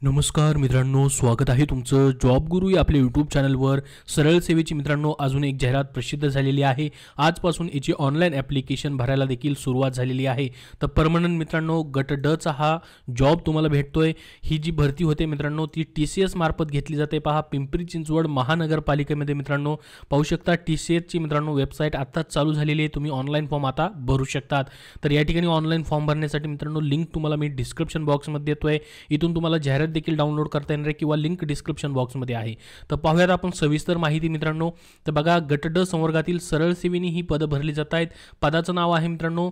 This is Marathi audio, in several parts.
नमस्कार मित्रांनो, स्वागत आहे तुमचं जॉब गुरु या आपल्या यूट्यूब चॅनलवर. सरळ सेवेची मित्रांनो अजून एक जाहिरात प्रसिद्ध झालेली आहे. आजपासून याची ऑनलाईन ॲप्लिकेशन भरायला देखील सुरुवात झालेली आहे. तर परमनंट मित्रांनो गट ड चा हा जॉब तुम्हाला भेटतोय. ही जी भरती होते मित्रांनो ती TCS मार्फत घेतली जाते. पहा, पिंपरी चिंचवड महानगरपालिकेमध्ये मित्रांनो पाहू शकता TCS ची मित्रांनो वेबसाईट आत्ताच चालू झालेली आहे. तुम्ही ऑनलाईन फॉर्म आता भरू शकतात. तर या ठिकाणी ऑनलाईन फॉर्म भरण्यासाठी मित्रांनो लिंक तुम्हाला मी डिस्क्रिप्शन बॉक्समध्ये देतोय. इथून तुम्हाला जाहिरात देखील डाउनलोड करता येणार आहे किंवा लिंक डिस्क्रिप्शन बॉक्समध्ये आहे. तर पाहूयात आपण सविस्तर माहिती मित्रांनो. तर बघा, गट ड संवर्गातील सरळ सेवेनी ही पदं भरली जात आहेत. पदाचं नाव आहे मित्रांनो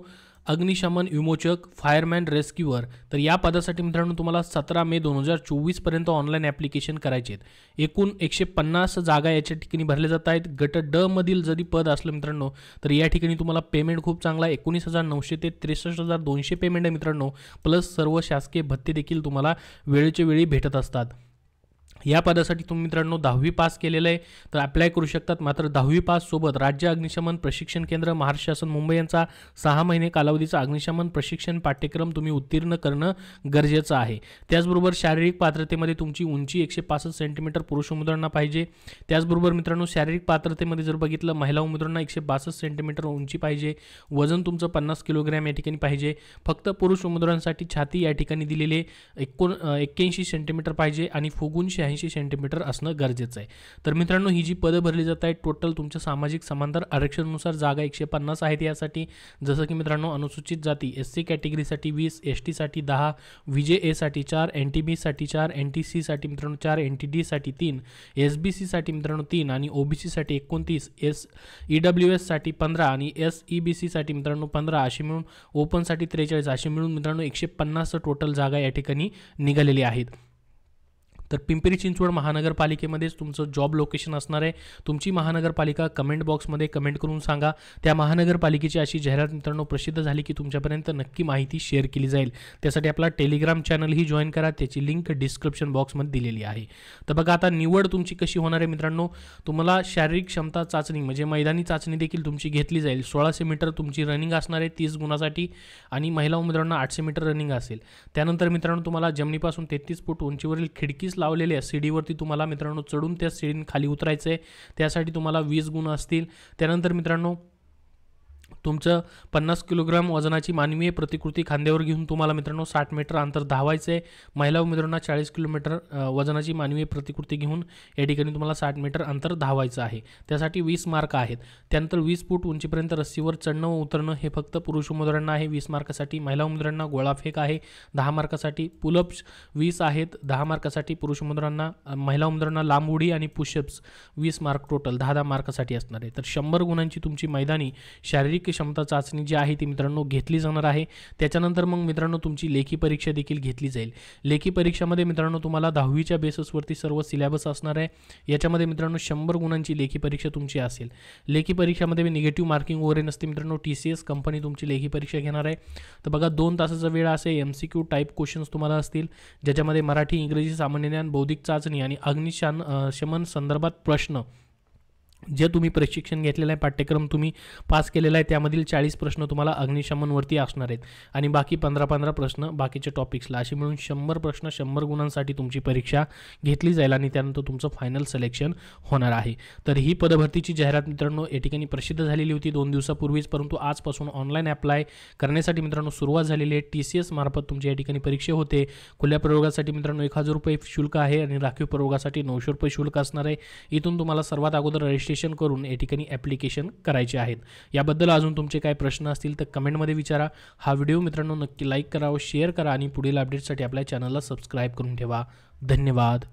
अग्निशमन विमोचक, फायरमॅन रेस्क्यूअर. तर या पदासाठी मित्रांनो तुम्हाला 17 मे 2024 पर्यंत ऑनलाईन ॲप्लिकेशन करायचे आहेत. एकूण 150 जागा याच्या ठिकाणी भरल्या जात आहेत. गट ड मधील जरी पद असलं मित्रांनो तर या ठिकाणी तुम्हाला पेमेंट खूप चांगला 19,900 ते 63,200 पेमेंट आहे मित्रांनो. प्लस सर्व शासकीय भत्ते देखील तुम्हाला वेळेच्या वेळी भेटत असतात. या पदासाठी तुम्ही मित्रांनो 10वी पास केलेलं आहे तर अप्लाय करू शकतात. मात्र 10वी पास सोबत राज्य अग्निशमन प्रशिक्षण केंद्र महाराष्ट्र शासन मुंबई यांचा 6 महिने कालावधीचा अग्निशमन प्रशिक्षण पाठ्यक्रम तुम्ही उत्तीर्ण करणं गरजेचं आहे. त्याचबरोबर शारीरिक पात्रतेमध्ये तुमची उंची 165 सेंटीमीटर पुरुष उमेदवारांना पाहिजे. त्याचबरोबर मित्रांनो शारीरिक पात्रतेमध्ये जर बघितलं महिला उमेदवारांना 162 सेंटीमीटर उंची पाहिजे. वजन तुमचं 50 किलोग्रॅम या ठिकाणी पाहिजे. फक्त पुरुष उमेदवारांसाठी छाती या ठिकाणी दिलेले 81 सेंटीमीटर पाहिजे आणि फुगून 80 सेंटीमीटर असणं गरजेचं आहे. तर मित्रांनो ही जी पदं भरली जात आहेत टोटल तुमच्या सामाजिक समांतर आरक्षणानुसार जागा 150 आहेत. यासाठी जसं की मित्रांनो अनुसूचित जाती SC कॅटेगरीसाठी 20, ST साठी 10, VJA साठी 4, NTB साठी 4, NTC साठी मित्रांनो 4, NTD साठी 3, SBC साठी मित्रांनो 3 आणि OBC साठी 29, EWS साठी 15 आणि SEBC साठी मित्रांनो 15 अशी मिळून ओपन साठी 43 अशी मिळून मित्रांनो 150 टोटल जागा या ठिकाणी निघालेली आहेत. तर पिंपरी चिंचवड महानगरपालिकेमध्येच तुमचं जॉब लोकेशन असणार आहे. तुमची महानगरपालिका कमेंट बॉक्समध्ये कमेंट करून सांगा. त्या महानगरपालिकेची अशी जाहिरात मित्रांनो प्रसिद्ध झाली की तुमच्यापर्यंत नक्की माहिती शेअर केली जाईल. त्यासाठी आपला टेलिग्राम चॅनलही जॉईन करा. त्याची लिंक डिस्क्रिप्शन बॉक्समध्ये दिलेली आहे. तर बघा आता निवड तुमची कशी होणार आहे मित्रांनो. तुम्हाला शारीरिक क्षमता चाचणी म्हणजे मैदानी चाचणी देखील तुमची घेतली जाईल. 1600 मीटर तुमची रनिंग असणार आहे 30 गुणासाठी आणि महिला उमेदवारांना 800 मीटर रनिंग असेल. त्यानंतर मित्रांनो तुम्हाला जमिनीपासून 33 फूट उंचीवरील खिडकीस लावलेल्या सीडीवरती तुम्हाला मित्रांनो चढून त्या सीडीने खाली उतरायचं आहे. त्यासाठी तुम्हाला 20 गुण असतील. त्यानंतर मित्रांनो तुमचं 50 किलोग्राम वजनाची मानवीय प्रतिकृती खांद्यावर घेऊन तुम्हाला मित्रांनो 60 मीटर अंतर धावायचं आहे. महिला उमेदवारांना 40 किलोमीटर वजनाची मानवीय प्रतिकृती घेऊन या ठिकाणी तुम्हाला 60 मीटर अंतर धावायचं आहे. त्यासाठी 20 मार्क आहेत. त्यानंतर 20 फूट उंचीपर्यंत रस्सीवर चढणं व उतरणं हे फक्त पुरुष उमेदवारांना आहे 20 मार्कासाठी. महिला उमेदवारांना गोळाफेक आहे 10 मार्कासाठी. पुलअप्स 20 आहेत 10 मार्कासाठी पुरुष उमेदवारांना. महिला उमेदवारांना लांब उडी आणि पुशअप्स 20 मार्क टोटल 10 मार्कासाठी असणार आहे. तर 100 गुणांची तुमची मैदानी शारीरिक क्षमता चाचणी जी आहे ती मित्रांनो घेतली जाणार आहे. त्याच्यानंतर मग मित्रांनो तुमची लेखी परीक्षा देखील घेतली जाईल. लेखी परीक्षामध्ये मित्रांनो तुम्हाला 10वीच्या बेसिसवरती सर्व सिलेबस असणार आहे. याच्यामध्ये मित्रांनो 100 गुणांची लेखी परीक्षा तुमची असेल. लेखी परीक्षामध्ये निगेटिव्ह मार्किंग वगैरे नसते मित्रांनो. TCS कंपनी तुमची लेखी परीक्षा घेणार आहे. तर बघा 2 तासाचा वेळ असे MCQ टाईप क्वेश्चन्स तुम्हाला असतील ज्याच्यामध्ये मराठी, इंग्रजी, सामान्य ज्ञान, बौद्धिक चाचणी आणि अग्निशमन संदर्भात प्रश्न जे तुम्ही प्रशिक्षण घेतलेलं आहे पाठ्यक्रम तुम्ही पास केलेला आहे त्यामधील 40 प्रश्न तुम्हाला अग्निशमनवरती असणार आहेत आणि बाकी 15 प्रश्न बाकीच्या टॉपिक्सला अशी मिळून 100 प्रश्न 100 गुणांसाठी तुमची परीक्षा घेतली जाईल आणि त्यानंतर तुमचं फायनल सिलेक्शन होणार आहे. तर ही पदभरतीची जाहिरात मित्रांनो या ठिकाणी प्रसिद्ध झालेली होती 2 दिवसापूर्वीच, परंतु आजपासून ऑनलाईन अप्लाय करण्यासाठी मित्रांनो सुरुवात झालेली आहे. TCS मार्फत तुमची या ठिकाणी परीक्षा होते. खुल्या प्रयोगासाठी मित्रांनो 1000 रुपये शुल्क आहे आणि राखीव प्रयोगासाठी 900 रुपये शुल्क असणार आहे. इथून तुम्हाला सर्वात अगोदर रजिस्ट्रेशन करून या ठिकाणी ॲप्लिकेशन करायचे आहेत. याबद्दल अजून तुमचे काय प्रश्न असतील तर कमेंटमध्ये विचारा. हा व्हिडिओ मित्रांनो नक्की लाईक करा व शेअर करा आणि पुढील अपडेटसाठी आपल्या चॅनलला सबस्क्राईब करून ठेवा. धन्यवाद.